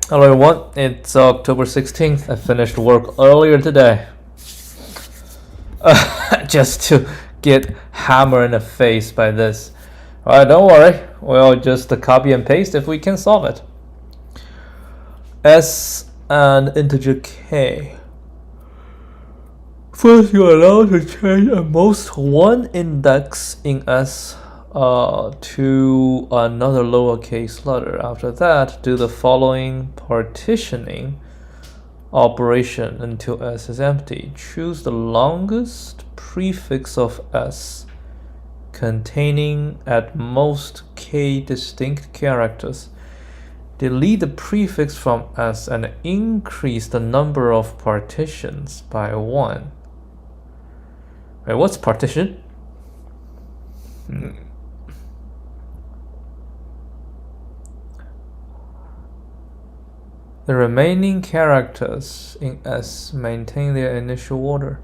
Hello everyone, it's October 16th. I finished work earlier today. Just to get hammered in the face by this. Alright, don't worry. We'll just copy and paste if we can solve it. S and integer k. First, you're allowed to change at most one index in S to another lowercase letter. After that, do the following partitioning operation until S is empty. Choose the longest prefix of S containing at most k distinct characters. Delete the prefix from S and increase the number of partitions by 1. Wait, what's partition? The remaining characters in S maintain their initial order.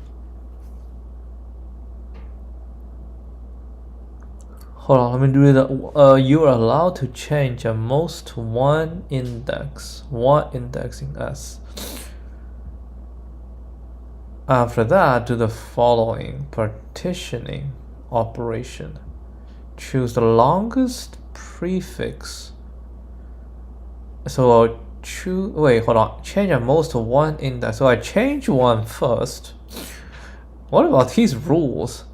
Hold on, let me do it. You are allowed to change at most one index in S. After that, do the following partitioning operation. Choose the longest prefix. So I'll choose. Wait, hold on. Change at most one index. So I change one first. What about these rules?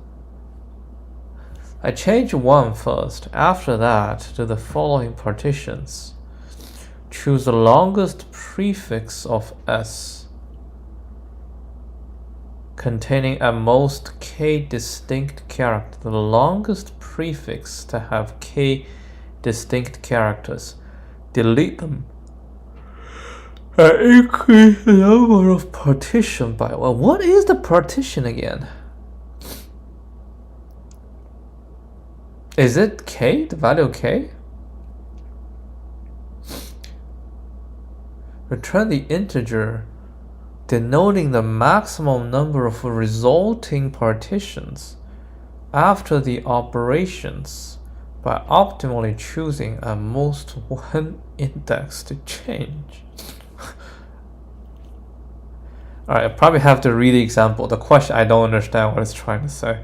I change one first. After that, do the following partitions. Choose the longest prefix of S containing at most k distinct characters. The longest prefix to have k distinct characters. Delete them and increase the number of partition by 1. What is the partition again? Is it k, the value k? Return the integer denoting the maximum number of resulting partitions after the operations by optimally choosing at most one index to change. Alright, I probably have to read the example. The question, I don't understand what it's trying to say.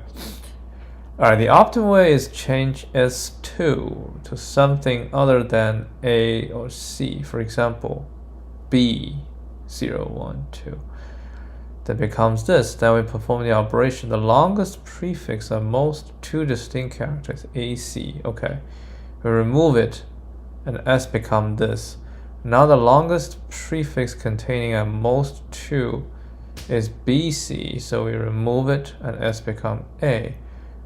Alright, the optimal way is change S2 to something other than A or C. For example, B, 0, 1, 2. That becomes this. Then we perform the operation. The longest prefix at most two distinct characters, AC. Okay. We remove it, and S becomes this. Now the longest prefix containing at most 2 is BC, so we remove it and S becomes A.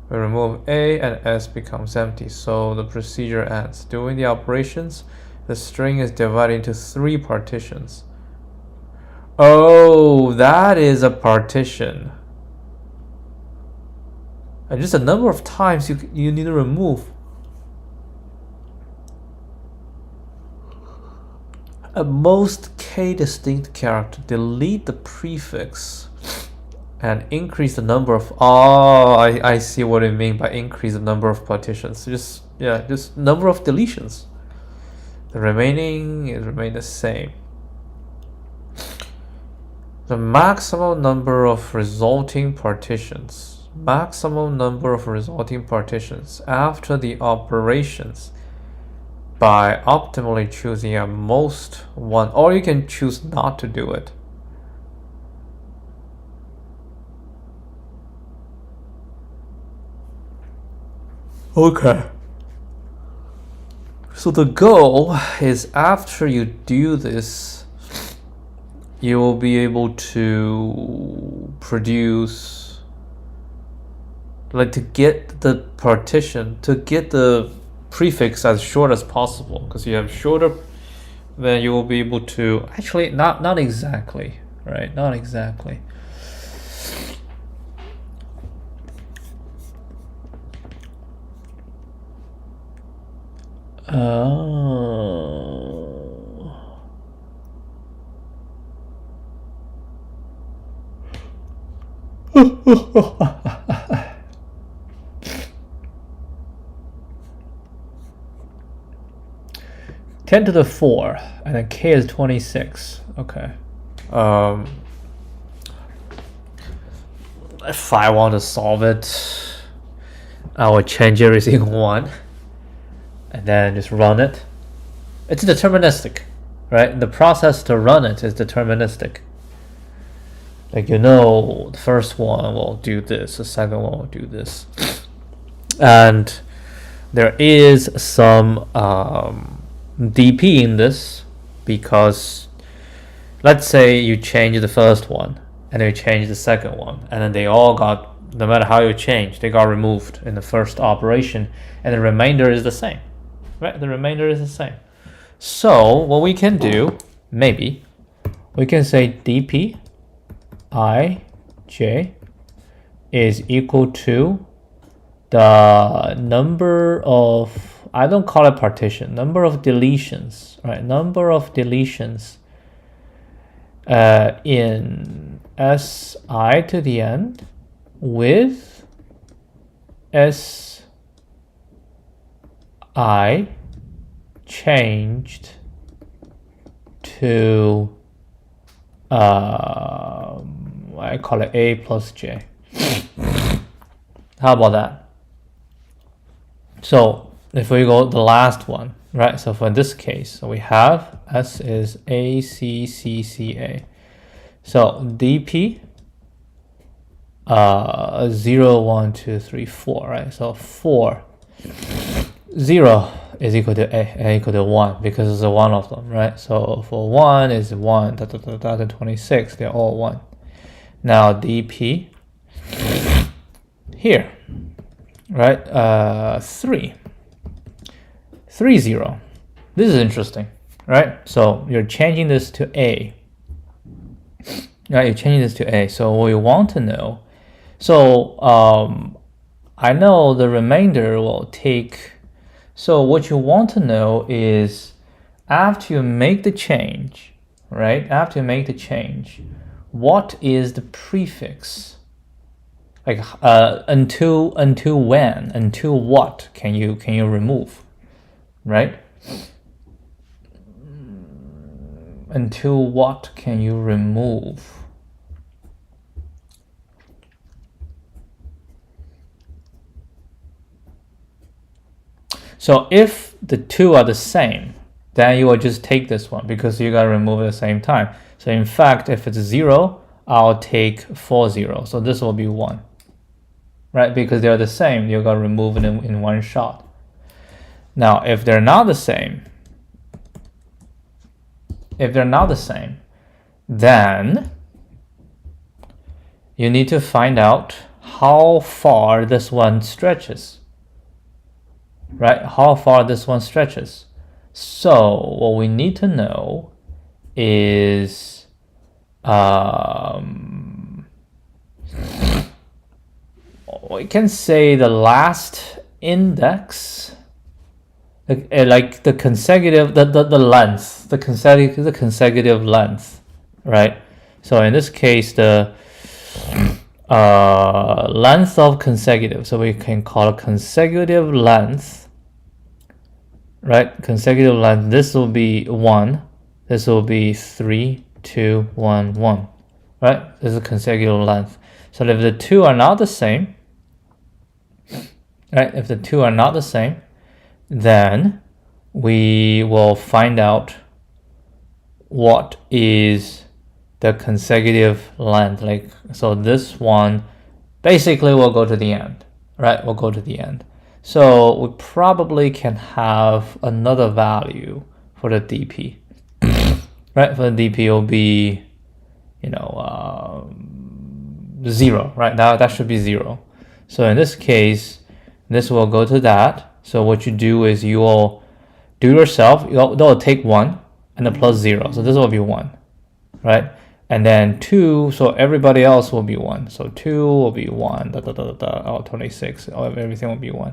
We remove A and S becomes empty, so the procedure ends. Doing the operations, the string is divided into 3 partitions. Oh, that is a partition. And just a number of times you need to remove. At most k distinct character, delete the prefix and increase the number of. Oh, I see what you mean by increase the number of partitions. Just number of deletions. The remaining remain the same. The maximum number of resulting partitions. Maximum number of resulting partitions after the operations by optimally choosing at most one, or you can choose not to do it. Okay. So the goal is after you do this, you will be able to produce, like, to get the partition, to get the prefix as short as possible, because you have shorter, then you will be able to actually not exactly, right? Not exactly. 10 to the 4, and then k is 26. Okay. If I want to solve it, I will change everything 1, and then just run it. It's deterministic, right? The process to run it is deterministic. Like, the first one will do this, the second one will do this. And there is some DP in this, because let's say you change the first one and then you change the second one, and then they all got, no matter how you change, they got removed in the first operation, and the remainder is the same, right? The remainder is the same. So what we can do, maybe we can say dp ij is equal to the number of, I don't call it partition, number of deletions, right? Number of deletions in si to the end with si changed to I call it a plus j. How about that? So if we go the last one, right? So for this case, so we have S is A, C, C, C, A. So dp 0, 1, 2, 3, 4, right? So 4, 0 is equal to A equal to 1 because it's a one of them, right? So for 1 is 1, and 26, they're all 1. Now dp here, right? 3, 0. This is interesting, right? So you're changing this to A, right? You're changing this to A. So what we want to know, so I know the remainder will take, so what you want to know is after you make the change, right? After you make the change, what is the prefix? Like until when, until what can you remove, right? Until what can you remove? So if the two are the same, then you will just take this one because you gotta remove it at the same time. So in fact, if it's 0, I'll take 4 0. So this will be 1, right? Because they're the same, you gotta remove it in one shot. Now, if they're not the same, then you need to find out how far this one stretches, right? How far this one stretches. So what we need to know is we can say the last index, like the consecutive, the length, the consecutive length, right? So in this case, the length of consecutive, so we can call it consecutive length, right? Consecutive length, this will be 1, this will be 3, 2, 1, 1, right? This is consecutive length. So if the two are not the same, right? If the two are not the same, then we will find out what is the consecutive length. Like, so this one basically will go to the end, right? We'll go to the end. So we probably can have another value for the dp, right? For the dp will be, 0, right? That should be 0. So in this case, this will go to that. So what you do is you will do yourself, they'll take 1 and then plus 0. So this will be 1, right? And then 2, so everybody else will be 1. So 2 will be 1, 26, everything will be 1.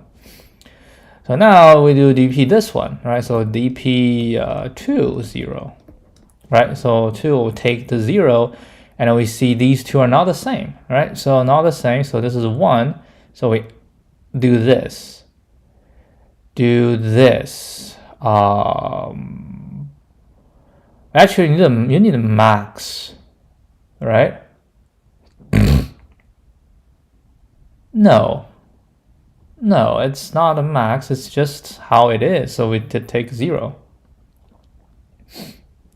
So now we do dp this one, right? So dp 2, 0, right? So 2 will take the 0, and then we see these two are not the same, right? So not the same, so this is 1. So we do this. Actually, you need a max, right? No, it's not a max. It's just how it is. So we did take 0.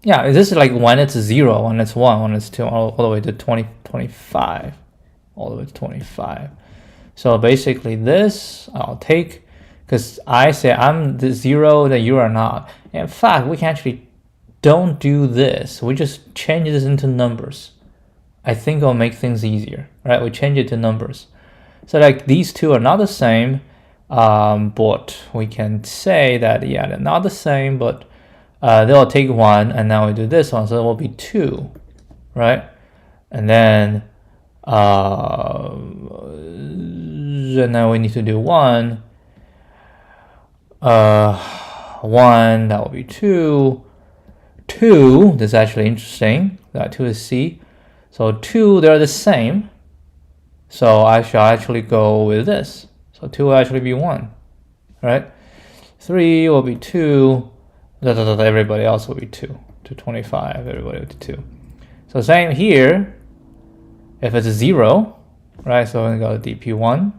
Yeah, this is like when it's 0, when it's 1, when it's 2, all the way to 20, 25, all the way to 25. So basically this I'll take, because I say I'm the 0, then you are not. In fact, we can actually don't do this. We just change this into numbers. I think it'll make things easier, right? We change it to numbers. So like these two are not the same, but we can say that, yeah, they're not the same, but they'll take 1, and now we do this one, so it will be 2, right? And then now we need to do 1. 1, that will be 2. 2, this is actually interesting. That 2 is C. So 2, they're the same. So I shall actually go with this. So 2 will actually be 1, right? 3 will be 2. Everybody else will be 2. 225, everybody will be 2. So same here. If it's a 0, right? So we're going to go to DP1.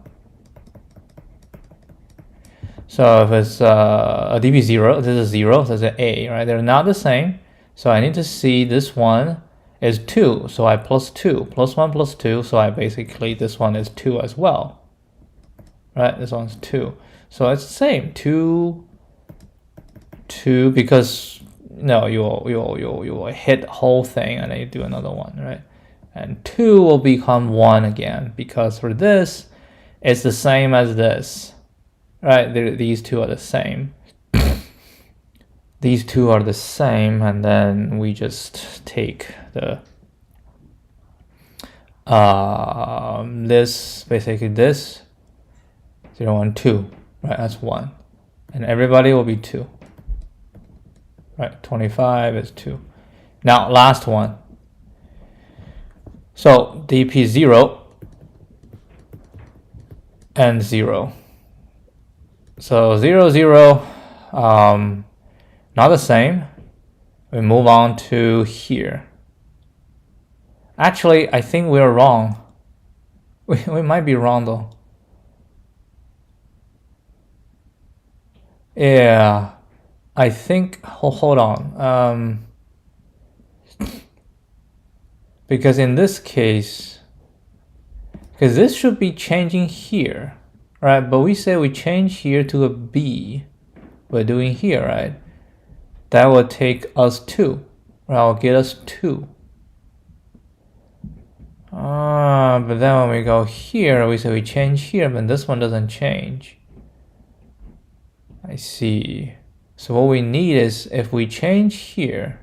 So if it's a DP0, this is 0, so it's an A, right? They're not the same. So I need to see this one is 2. So I plus 2, plus 1 plus 2. So I basically, this one is 2 as well, right? This one's 2. So it's the same, 2, 2, because no, you will hit the whole thing and then you do another one, right? And 2 will become 1 again, because for this, it's the same as this, right? These two are the same. These two are the same, and then we just take the this, basically this 0, 1, 2, right? That's 1, and everybody will be 2, right? 25 is 2. Now last one. So DP 0 and 0. So 0, 0, not the same. We move on to here. Actually, I think we're wrong. We might be wrong though. Yeah, I think, hold on. Because in this case, because this should be changing here, right? But we say we change here to a B. We're doing here, right? That will take us 2. Right? Will get us 2. But then when we go here, we say we change here, but this one doesn't change. I see. So what we need is, if we change here,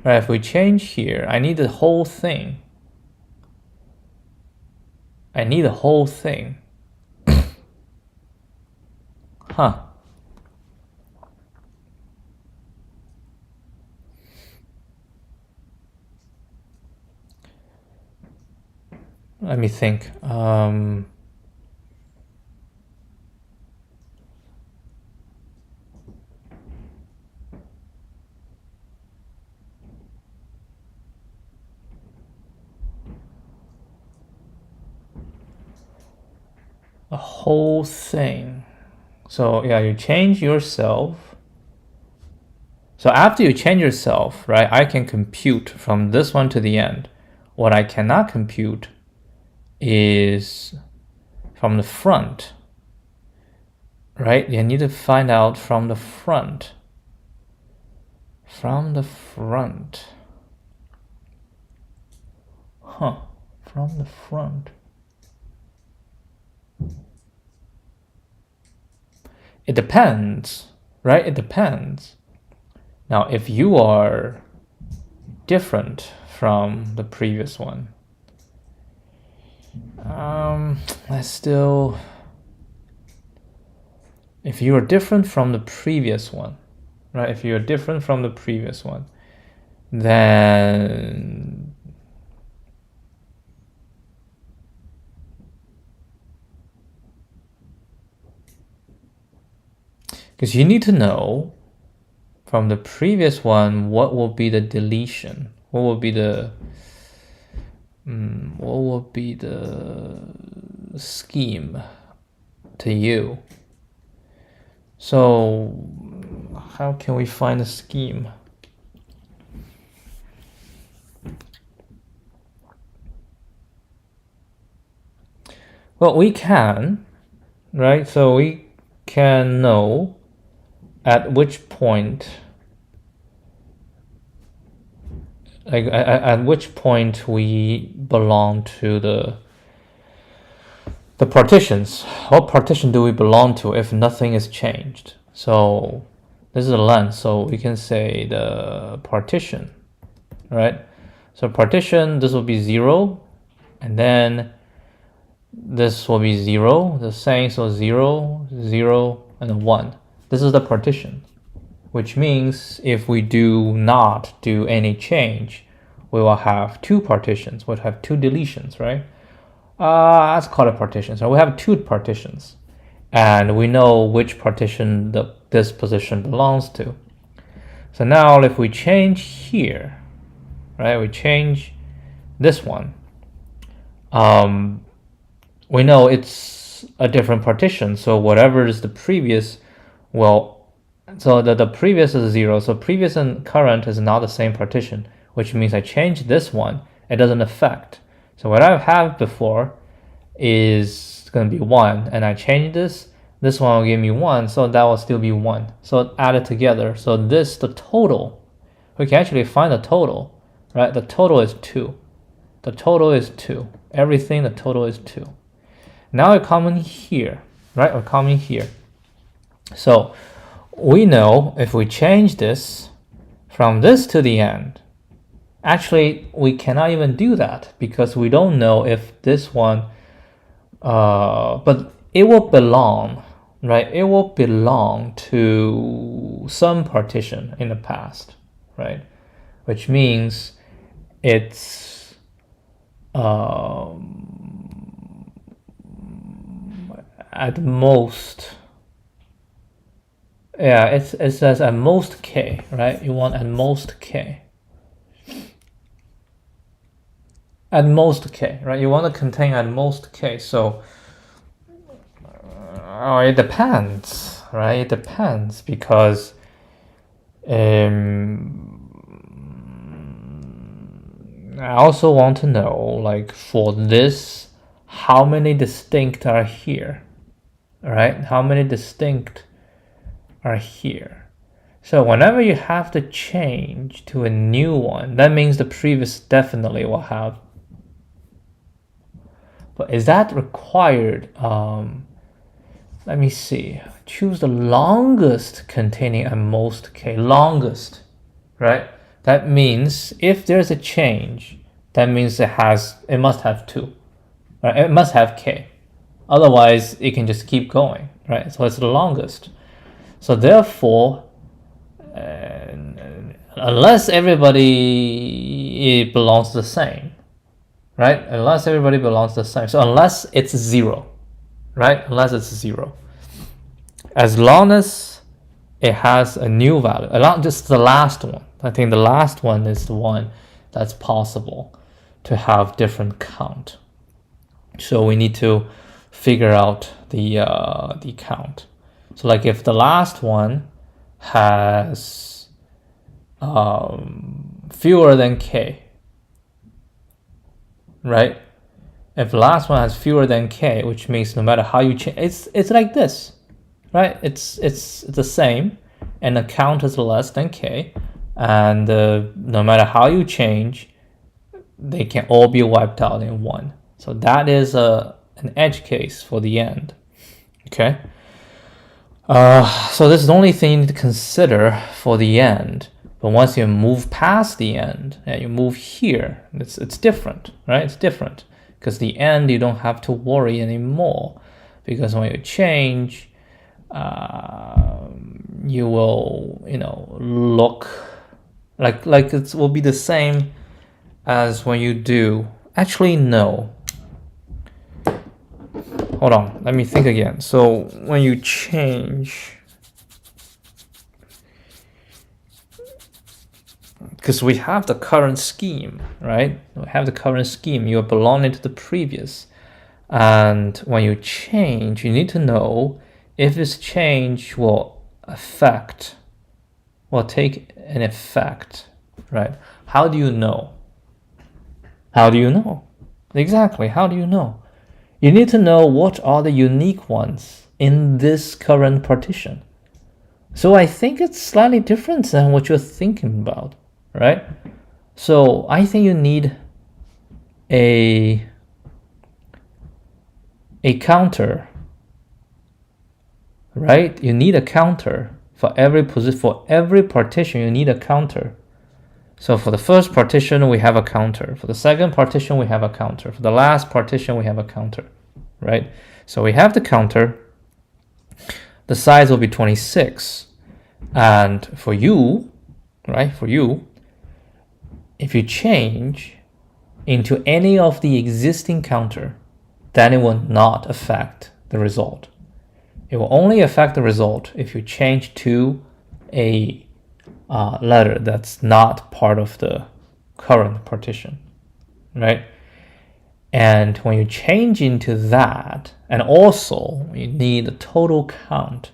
right? If we change here, I need the whole thing. I need the whole thing. Huh. Let me think. A whole thing. So yeah, you change yourself. So after you change yourself, right, I can compute from this one to the end. What I cannot compute is from the front, right? You need to find out from the front. From the front. Huh, from the front. It depends, right? It depends. Now, if you are different from the previous one, if you are different from the previous one, right? If you are different from the previous one, then because you need to know from the previous one, what will be the deletion? What will be the scheme to you? So how can we find a scheme? Well, we can, right? So we can know at which point, like at which point we belong to the partitions. What partition do we belong to if nothing is changed? So this is a length, so we can say the partition, right? So partition, this will be 0, and then this will be 0, the same, so 0, 0, and 1. This is the partition, which means if we do not do any change, we will have 2 partitions, we'll have 2 deletions, right? Let's call it partitions. So we have 2 partitions, and we know which partition this position belongs to. So now if we change here, right, we change this one, we know it's a different partition. So whatever is the previous, well, so the previous is 0. So previous and current is not the same partition, which means I change this one, it doesn't affect. So what I have before is going to be 1, and I change this one will give me 1, so that will still be 1. So add it together. So this, the total, we can actually find the total, right? The total is 2. The total is 2. Everything, the total is 2. Now we're coming here, right? We're coming here. So we know if we change this from this to the end, actually, we cannot even do that because we don't know if this one, but it will belong, right? It will belong to some partition in the past, right? Which means it's at most, yeah, it says at most k, right? You want at most k. At most k, right? You want to contain at most k. So it depends, right? It depends because I also want to know, like, for this, how many distinct are here, right? How many distinct are here? So whenever you have to change to a new one, that means the previous definitely will have. But is that required? Let me see. Choose the longest containing at most k. Longest, right? That means if there's a change, that means it must have 2, right? It must have k. Otherwise, it can just keep going, right? So it's the longest. So therefore, unless everybody belongs the same, right? Unless everybody belongs the same. So unless it's 0, right? Unless it's 0. As long as it has a new value, just the last one. I think the last one is the one that's possible to have different count. So we need to figure out the count. So like if the last one has fewer than k, right? If the last one has fewer than k, which means no matter how you change, it's like this, right? It's the same, and the count is less than k, and no matter how you change, they can all be wiped out in 1. So that is an edge case for the end. Okay. So this is the only thing you need to consider for the end. But once you move past the end and you move here, it's different, right? It's different because the end you don't have to worry anymore, because when you change, you will, look like it will be the same as when you do. Actually, no. Hold on, let me think again. So when you change, because we have the current scheme, right? We have the current scheme. You are belonging to the previous. And when you change, you need to know if this change will take an effect, right? How do you know? How do you know? Exactly, how do you know? You need to know what are the unique ones in this current partition. So I think it's slightly different than what you're thinking about, right? So I think you need a counter, right? You need a counter for every position, for every partition. You need a counter. So for the first partition, we have a counter. For the second partition, we have a counter. For the last partition, we have a counter, right? So we have the counter. The size will be 26. And for you, right, for you, if you change into any of the existing counter, then it will not affect the result. It will only affect the result if you change to a letter that's not part of the current partition, right? And when you change into that, and also you need a total count.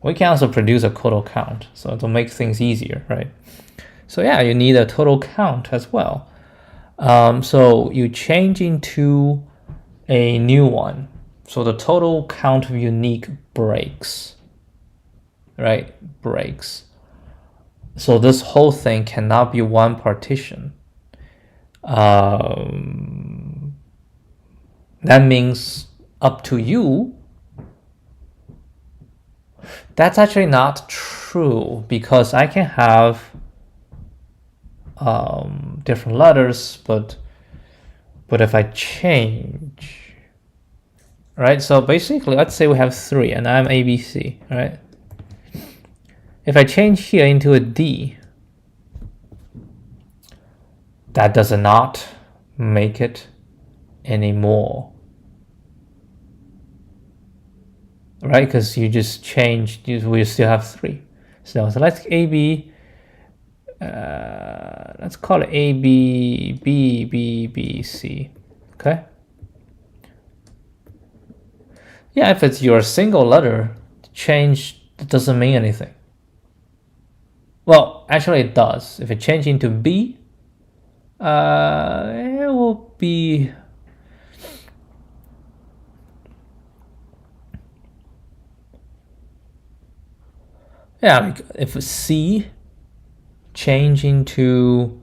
We can also produce a total count, so to make things easier, right? So yeah, you need a total count as well. So you change into a new one. So the total count of unique breaks, right? Breaks. So this whole thing cannot be one partition. That means up to you. That's actually not true, because I can have different letters, but if I change, right? So basically, let's say we have 3 and I'm ABC, right? If I change here into a D, that does not make it anymore, right? Because you just changed, we still have 3. So let's AB, let's call it A, B, B, B, B, C, okay? Yeah, if it's your single letter, change doesn't mean anything. Well, actually it does. If it changes into B, it will be... Yeah, like if C change into...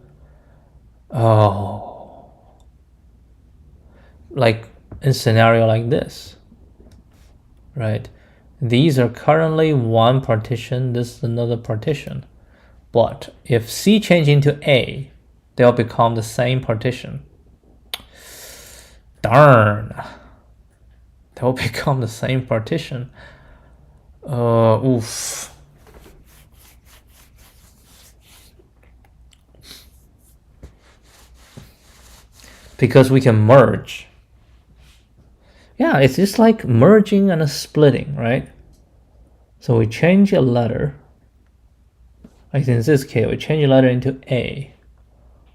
like in scenario like this, right? These are currently one partition, this is another partition. But if C change into A, they'll become the same partition. Darn. They'll become the same partition. Oof. Because we can merge. Yeah, it's just like merging and splitting, right? So we change a letter. Like in this case, we change a letter into A.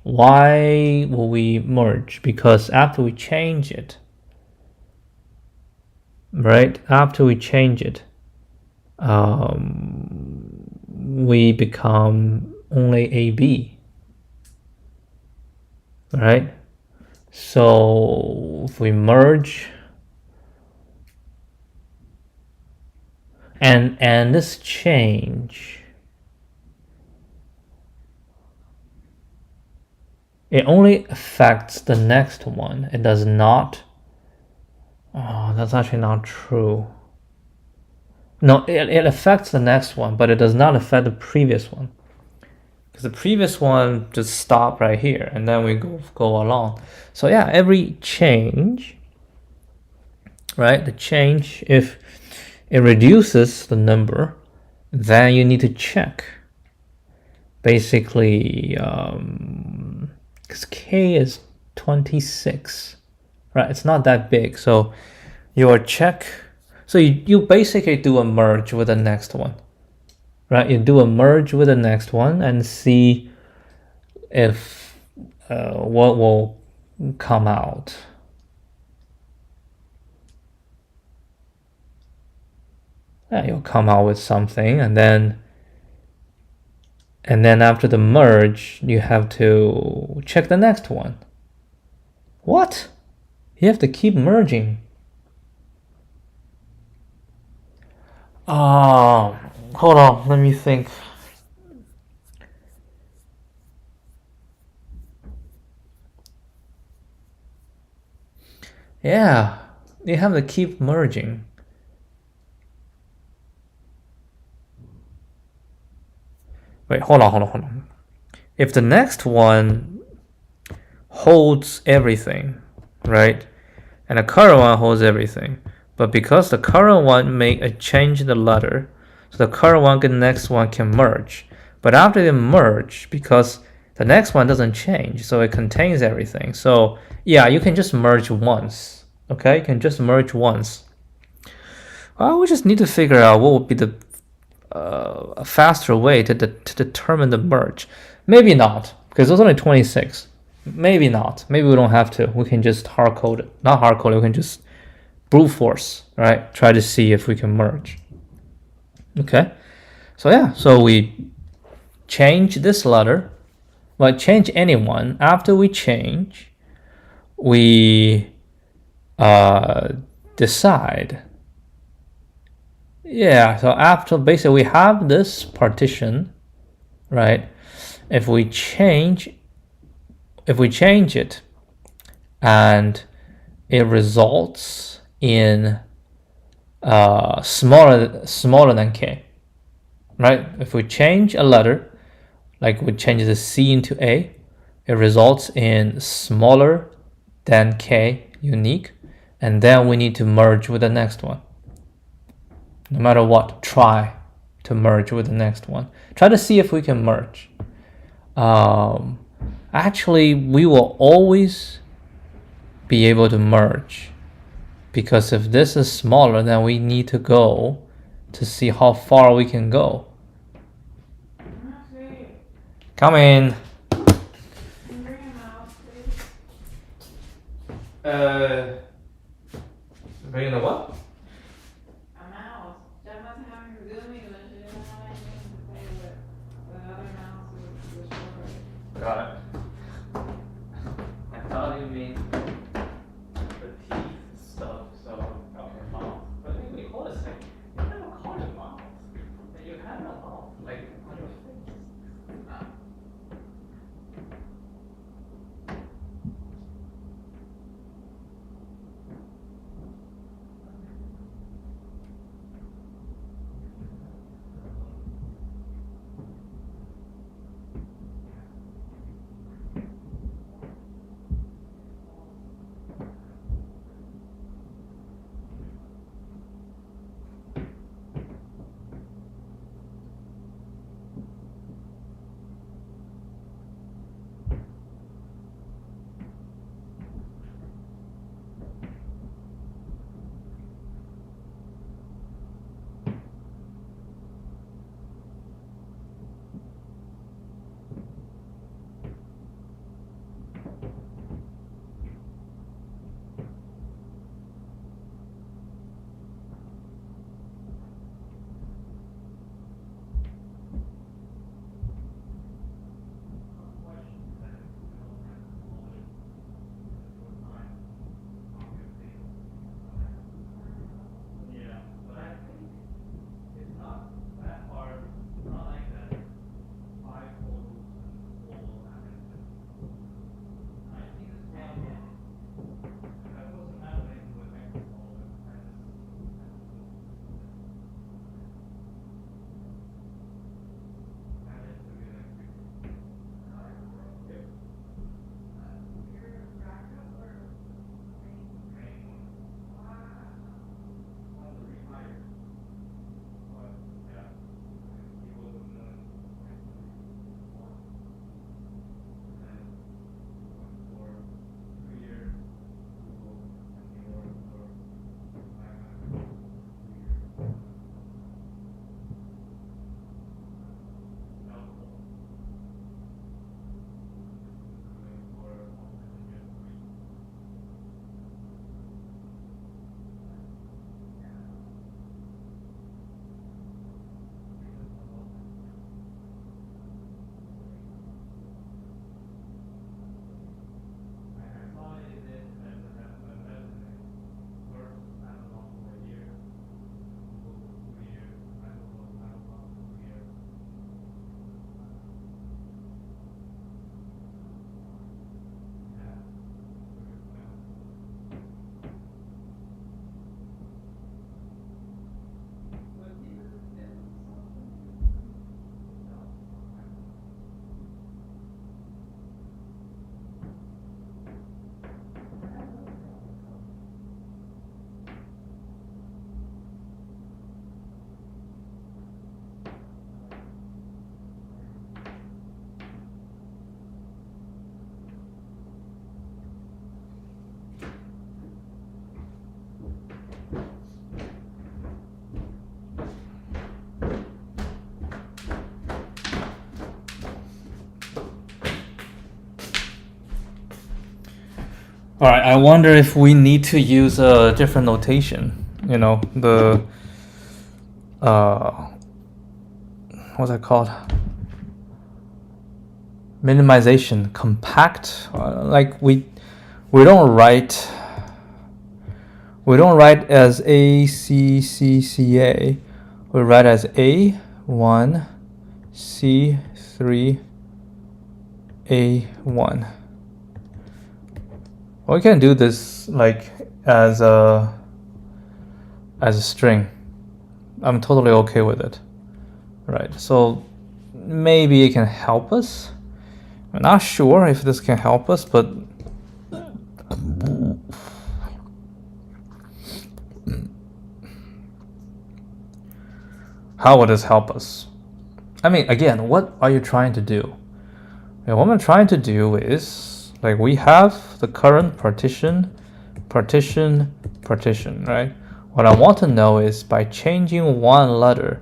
Why will we merge? Because after we change it, right? After we change it, we become only AB, right? So if we merge, and this change, it only affects the next one. It does not. Oh, that's actually not true. No, it affects the next one, but it does not affect the previous one. Because the previous one just stopped right here, and then we go along. So yeah, every change, right? The change, if it reduces the number, then you need to check. Basically, because K is 26, right? It's not that big. So your check, so you basically do a merge with the next one, right? You do a merge with the next one and see if what will come out. Yeah, you'll come out with something, and then after the merge, you have to check the next one. What? You have to keep merging. Hold on, let me think. Yeah, you have to keep merging. Wait, hold on. If the next one holds everything, right? And the current one holds everything. But because the current one make a change in the letter, so the current one and the next one can merge. But after they merge, because the next one doesn't change, so it contains everything. So yeah, you can just merge once. Okay, you can just merge once. Well, we just need to figure out what would be the a faster way to determine the merge. Maybe not, because there's only 26. Maybe not. Maybe we don't have to. We can just hard code it. Not hard code it. We can just brute force, right? Try to see if we can merge. Okay. So yeah. So we change this letter. Well, change anyone. After we change, we decide. Yeah. So after basically we have this partition, right? If we change it and it results in smaller than k, right? If we change a letter, like we change the C into A, it results in smaller than k unique, and then we need to merge with the next one. No matter what, try to merge with the next one. Try to see if we can merge. Actually, we will always be able to merge, because if this is smaller, then we need to go to see how far we can go. Come in. Bring the what? A mouse. Jeff must have having Zoom English. She didn't have anything to play with. The other mouse was short. Got it. I thought you mean the teeth stuff, so got your mouth. But anyway, hold a second. You never called it mouth. And you had a mouth, like on your face. All right, I wonder if we need to use a different notation. You know, the what's that called? Minimization, compact. Like we don't write as A C C C A. We write as A1 C3 A1. We can do this like as a string. I'm totally okay with it. Right, so maybe it can help us. I'm not sure if this can help us, but how would this help us? I mean, again, what are you trying to do? And what I'm trying to do is, like, we have the current partition, right? What I want to know is, by changing one letter,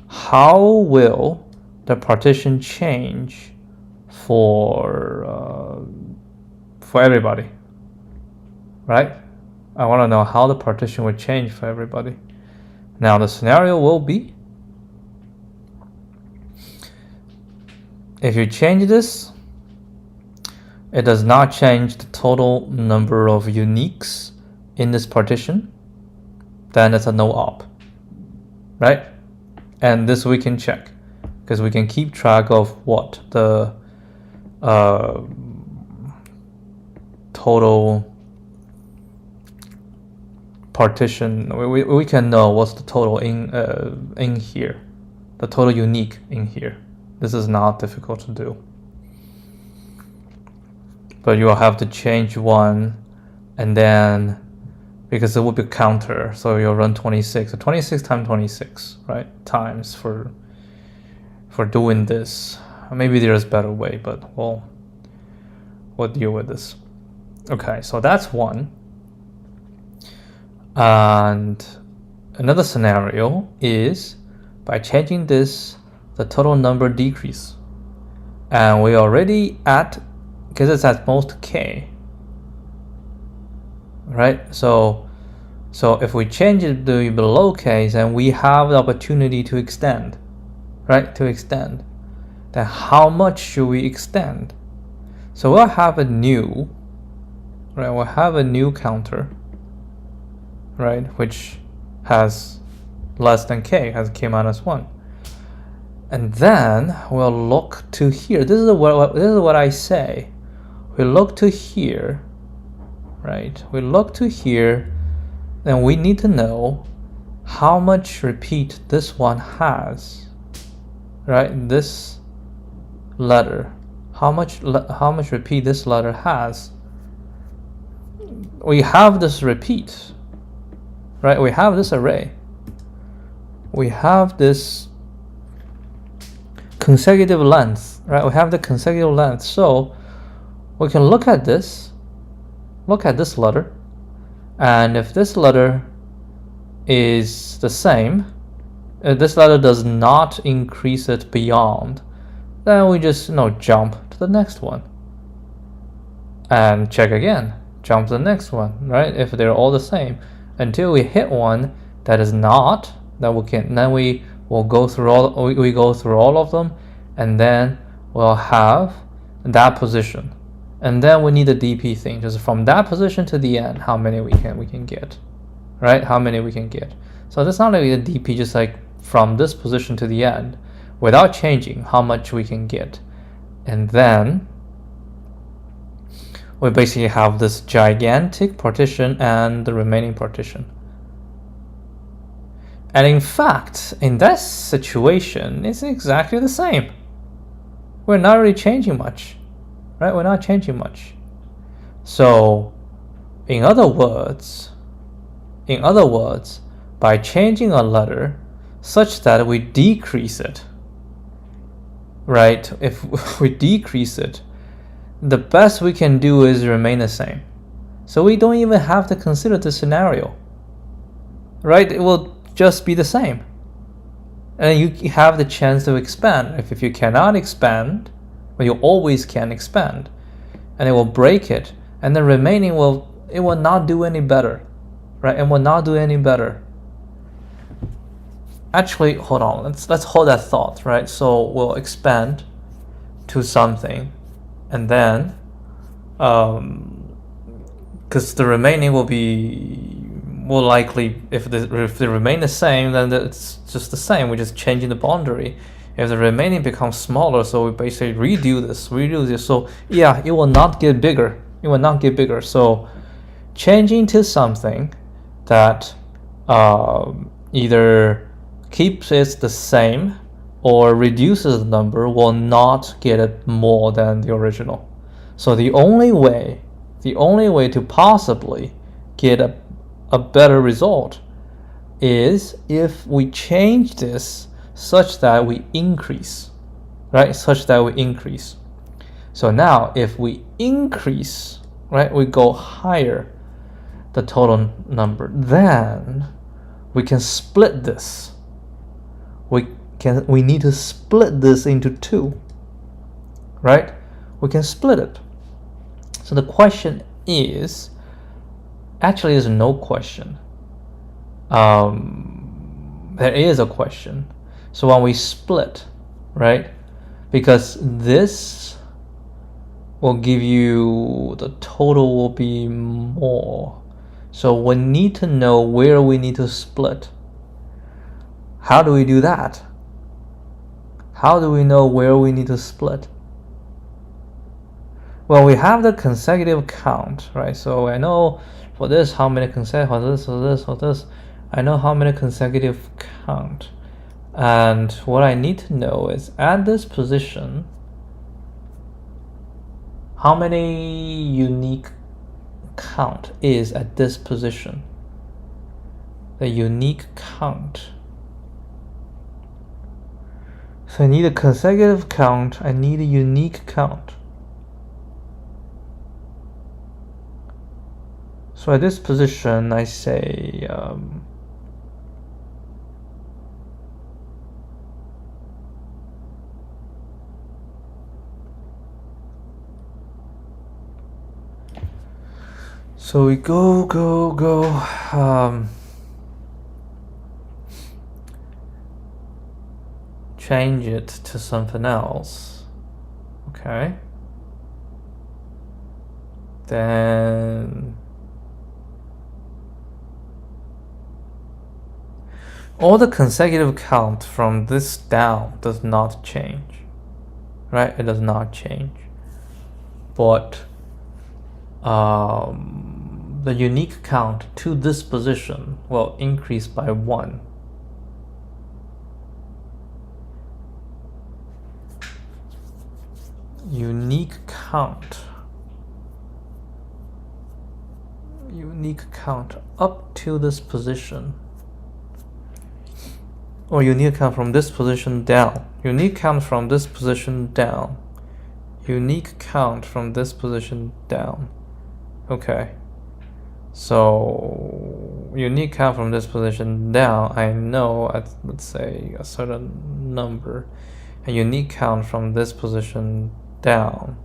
how will the partition change for everybody, right? I want to know how the partition would change for everybody. Now the scenario will be, if you change this, it does not change the total number of uniques in this partition, then it's a no op, right? And this we can check, because we can keep track of what the total partition, we can know what's the total in here, the total unique in here. This is not difficult to do, but you will have to change one, and then because it will be counter, so you'll run 26. So 26 times 26, right? Times for doing this. Maybe there's a better way, but we'll deal with this. Okay, so that's one. And another scenario is, by changing this, the total number decrease. And we already at, because it's at most k, right? So if we change it to below k, then we have the opportunity to extend, right? To extend. Then how much should we extend? So we'll have a new, right? We'll have a new counter, right? Which has less than k, has k minus 1. And then we'll look to here. This is what I say. We look to here, right? We look to here, then we need to know how much repeat this one has, right? This letter, how much repeat this letter has. We have this repeat, right? We have this array. We have this consecutive length, right? We have the consecutive length, so we can look at this letter, and if this letter is the same, if this letter does not increase it beyond, then we just jump to the next one and check again, jump to the next one, right? If they're all the same, until we hit one that is not, then we will go through all of them, and then we'll have that position, and then we need the DP thing, just from that position to the end, how many we can get, right? How many we can get. So that's not like a DP, just like from this position to the end, without changing how much we can get, and then we basically have this gigantic partition and the remaining partition. And in fact, in that situation, it's exactly the same. We're not really changing much, right? We're not changing much. So, in other words, by changing a letter such that we decrease it, right? If we decrease it, the best we can do is remain the same. So we don't even have to consider the scenario, right? It will just be the same, and you have the chance to expand. If you cannot expand, well, you always can expand, and it will break it. and the remaining will not do any better, right? It will not do any better. Actually, hold on. Let's hold that thought, right? So we'll expand to something, and then because the remaining will be more likely, if they remain the same, then it's just the same. We're just changing the boundary. If the remaining becomes smaller, so we basically redo this. So yeah, it will not get bigger. It will not get bigger. So changing to something that either keeps it the same or reduces the number will not get it more than the original. So the only way to possibly get a better result is if we change this such that we increase, right? Such that we increase. So now if we increase, right, we go higher the total number, then we can split this. We need to split this into two, right? We can split it. So the question is, actually there's no question. There is a question. So when we split, right, because this will give you, the total will be more. So we need to know where we need to split. How do we do that? How do we know where we need to split? Well, we have the consecutive count, right? So I know for this how many consecutive, for this, I know how many consecutive count. And what I need to know is at this position, how many unique count is at this position? The unique count. So I need a consecutive count, I need a unique count. So at this position, I say so we go, change it to something else, okay? Then all the consecutive count from this down does not change, right? It does not change. But the unique count to this position will increase by 1. Unique count up to this position, or unique count from this position down, unique count from this position down, unique count from this position down. Okay, so unique count from this position down, I know at, let's say, a certain number. A unique count from this position down,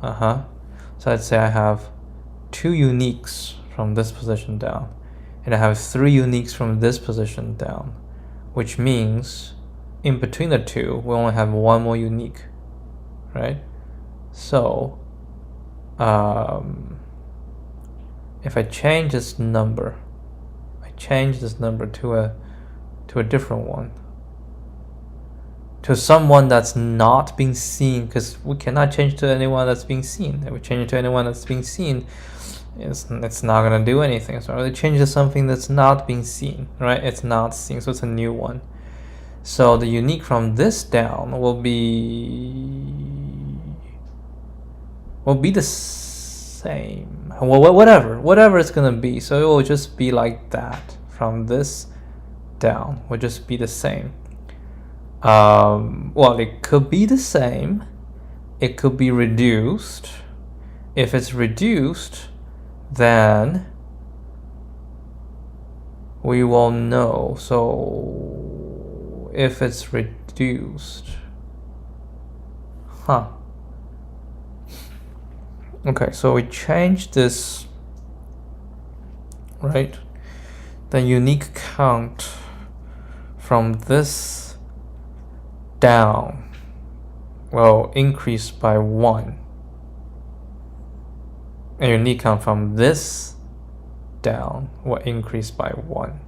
so I'd say I have 2 uniques from this position down, and I have 3 uniques from this position down, which means in between the two we only have 1 more unique, right? So if I change this number, to a different one, to someone that's not being seen, because we cannot change to anyone that's being seen. If we change it to anyone that's being seen, it's not gonna do anything. So I really change to something that's not being seen, right? It's not seen, so it's a new one. So the unique from this down will be the same. Well, whatever it's gonna be. So it will just be like that. From this down will just be the same. Well, it could be the same. It could be reduced. If it's reduced, then we will know. So if it's reduced, Okay, so we change this, right? The unique count from this down will increase by 1. A unique count from this down will increase by 1.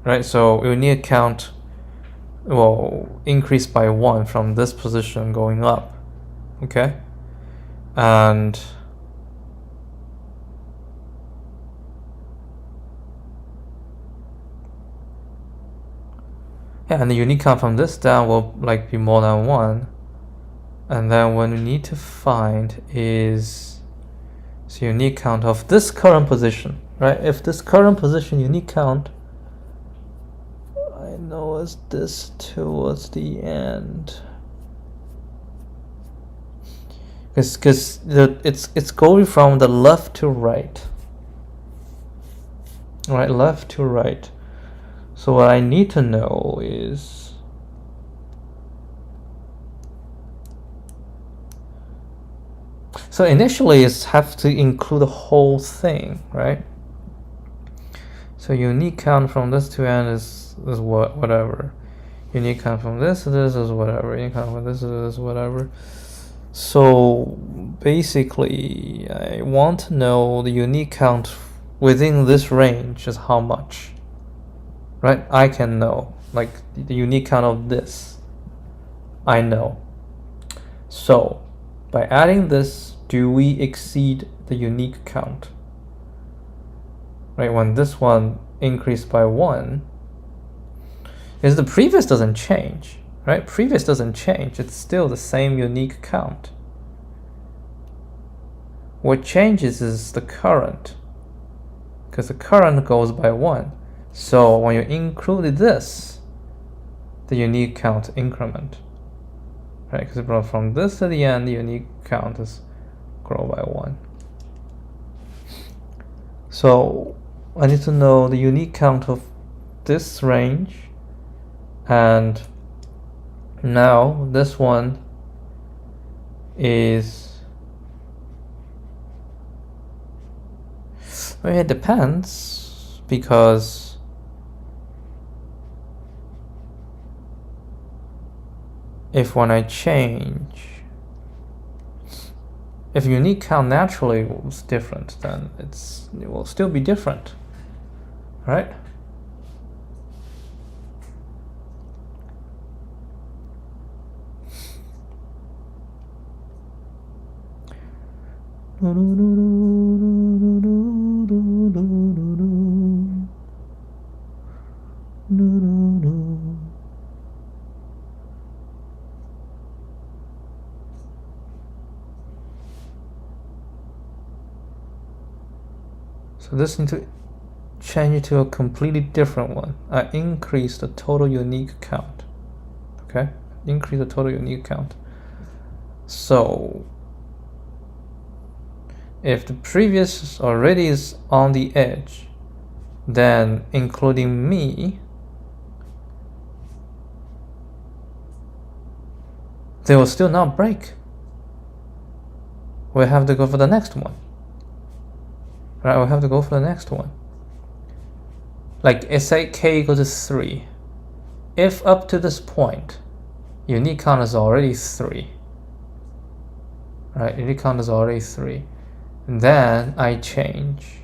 Right, so unique count will increase by 1 from this position going up. Okay? And yeah, and the unique count from this down will like be more than 1. And then what we need to find is the unique count of this current position, right? If this current position unique count, I know it's this towards the end, because it's going from the left to right, right? Left to right. So what I need to know is so initially it's have to include the whole thing, right? So unique count from this to end is whatever. Unique count from this to this is whatever. Unique count from this to this is whatever. So basically, I want to know the unique count within this range is how much, right? I can know, like the unique count of this, I know. So by adding this, do we exceed the unique count? Right, when this one increased by 1, because the previous doesn't change, right? Previous doesn't change, it's still the same unique count. What changes is the current, because the current goes by 1. So when you include this, the unique count increment, right? Because from this to the end, the unique count is grow by 1. So I need to know the unique count of this range, and now this one is, well, it depends, because if when I change, if unique count naturally was different, then it will still be different, right? So this need to change it to a completely different one. I increase the total unique count. Okay, increase the total unique count. So if the previous already is on the edge, then including me, they will still not break. We have to go for the next one. Right, we have to go for the next one. Like, let's say k equals to 3. If up to this point, unique count is already 3. Right, unique count is already 3. And then I change.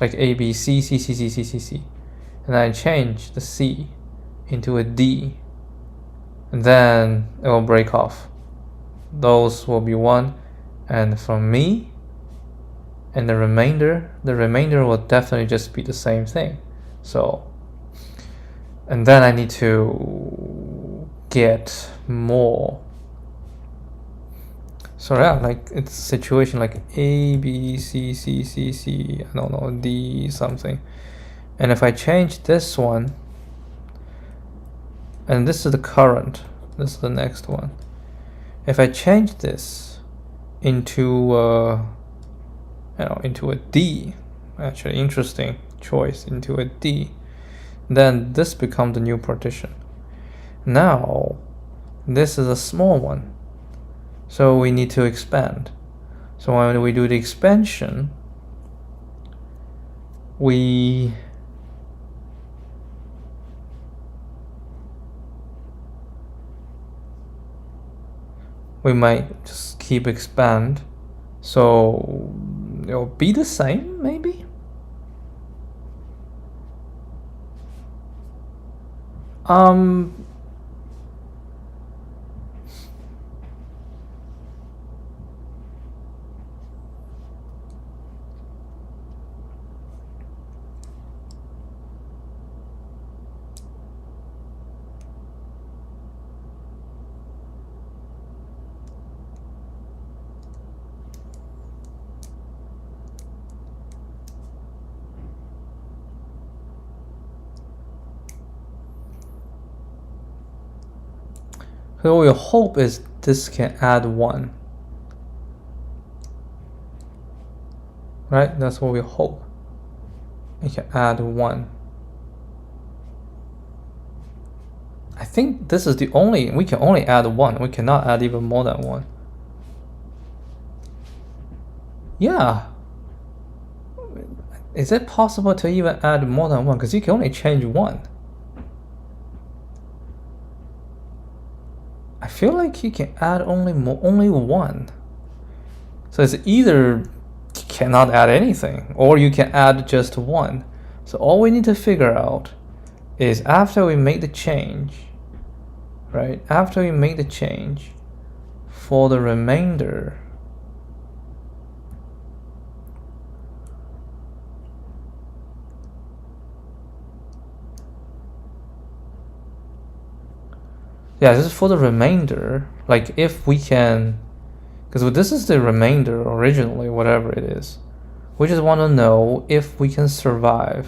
Like A, B, C, C, C, C, C, C, C. And I change the C into a D. And then it will break off. Those will be 1. And from me, and the remainder will definitely just be the same thing. So, and then I need to get more. So yeah, like it's a situation like A, B, C, C, C, C, I don't know, D something. And if I change this one, and this is the current, this is the next one. If I change this into into a D, actually interesting choice, into a D, then this becomes the new partition. Now this is a small one, So we need to expand. So when we do the expansion, we might just keep expand. So it'll be the same, maybe? So what we hope is this can add 1. Right? That's what we hope. It can add 1. I think this is the only, we can only add 1. We cannot add even more than 1. Yeah. Is it possible to even add more than 1? Because you can only change 1. I feel like you can add only 1. So it's either you cannot add anything, or you can add just 1. So all we need to figure out is after we make the change, right? After we make the change, for the remainder, yeah, this is for the remainder. Like if we can, because this is the remainder originally, whatever it is. We just want to know if we can survive.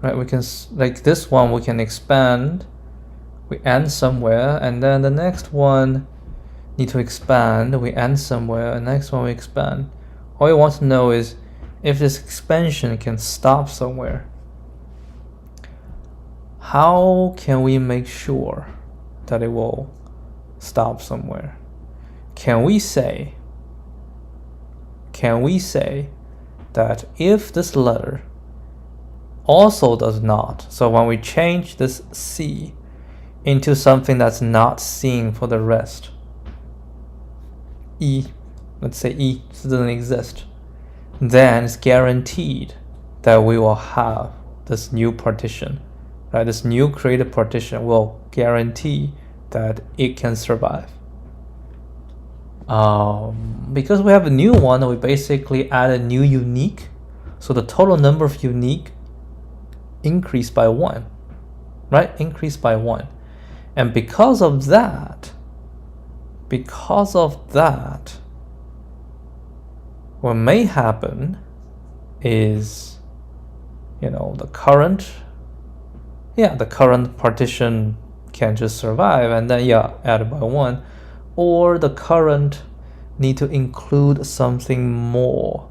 Right, we can, like this one, we can expand. We end somewhere, and then the next one need to expand. We end somewhere, and next one we expand. All we want to know is if this expansion can stop somewhere. How can we make sure that it will stop somewhere? Can we say that if this letter also does not, so when we change this C into something that's not seen for the rest, E, let's say E doesn't exist, then it's guaranteed that we will have this new partition, right? This new created partition will guarantee that it can survive. Because we have a new one, we basically add a new unique, so the total number of unique increased by 1, right? Increased by 1. And because of that, what may happen is, you know, the current partition can just survive, and then add by 1, or the current need to include something more,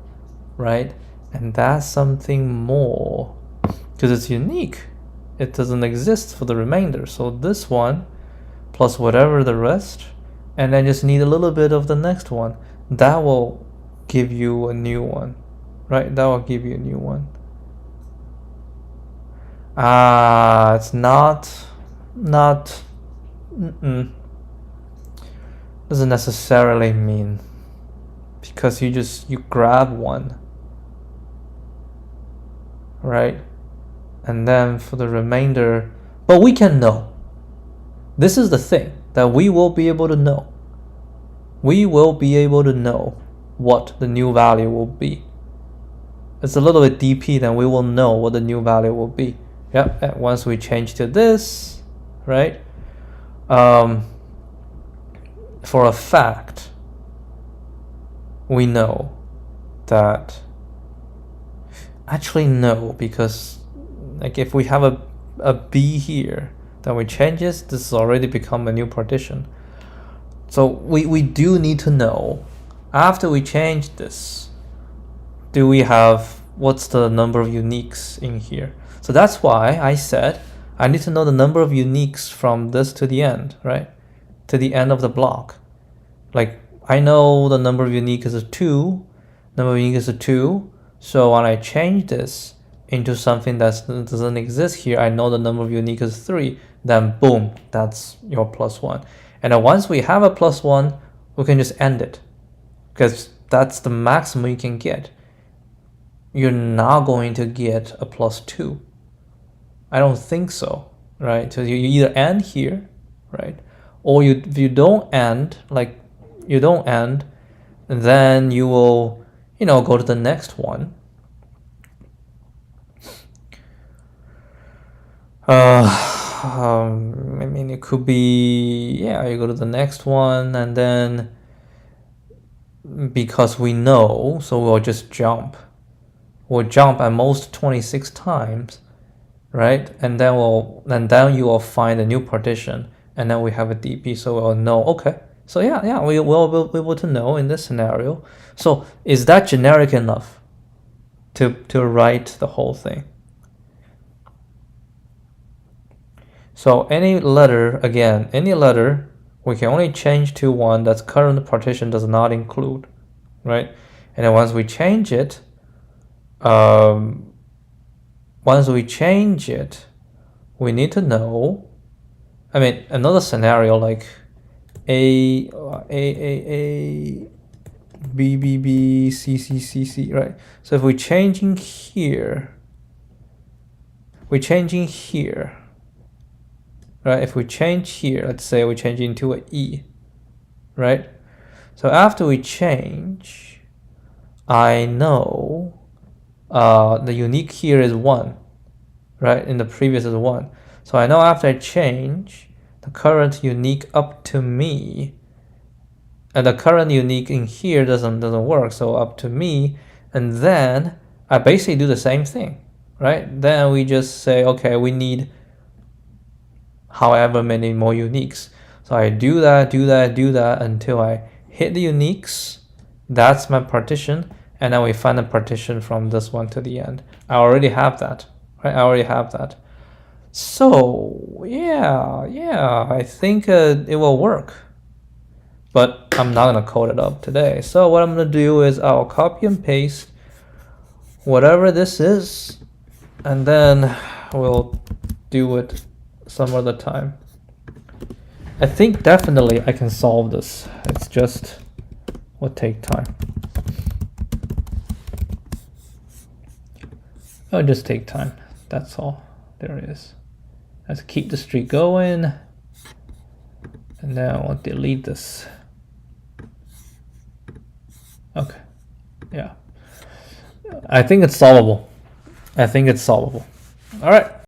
right? And that something more, because it's unique, it doesn't exist for the remainder. So this one plus whatever the rest, and then just need a little bit of the next one, that will give you a new one, right? That will give you a new one. It's not doesn't necessarily mean, because you grab one, right? And then for the remainder, but we can know. This is the thing that we will be able to know. We will be able to know what the new value will be. It's a little bit DP, then we will know what the new value will be. Yeah, once we change to this, right? For a fact, we know that, actually no, because like if we have a B here, then we change this has already become a new partition. So we do need to know, after we change this, do we have, what's the number of uniques in here? So that's why I said I need to know the number of uniques from this to the end, right? To the end of the block. Like I know the number of unique is 2, number of unique is 2. So when I change this into something that doesn't exist here, I know the number of unique is 3. Then boom, that's your +1. And then once we have a +1, we can just end it, because that's the maximum you can get. You're not going to get a +2. I don't think so, right? So you either end here, right? Or if you don't end, like you don't end, then you will, go to the next one. I mean, it could be, you go to the next one, and then because we know, so we'll just jump. We'll jump at most 26 times, right? And then you will find a new partition, and then we have a DP, so we'll know, okay. So we will be able to know in this scenario. So is that generic enough to write the whole thing? So any letter, we can only change to one that's current partition does not include, right? And then once we change it, we need to know, I mean, another scenario like A, B, B, B, C, C, C, C, right? So if we're changing here, right? If we change here, let's say we change into an E, right? So after we change, I know the unique here is 1, right? In the previous is 1. So I know after I change, the current unique up to me, and the current unique in here doesn't work, so up to me, and then I basically do the same thing, right? Then we just say, okay, we need however many more uniques. So I do that until I hit the uniques. That's my partition, and then we find a partition from this one to the end. I already have that, right? So I think it will work, but I'm not gonna code it up today. So what I'm gonna do is I'll copy and paste whatever this is, and then we'll do it some other time. I think definitely I can solve this. It's just will take time. It'll just take time. That's all there is. Let's keep the streak going. And now I'll delete this. Okay. Yeah. I think it's solvable. All right.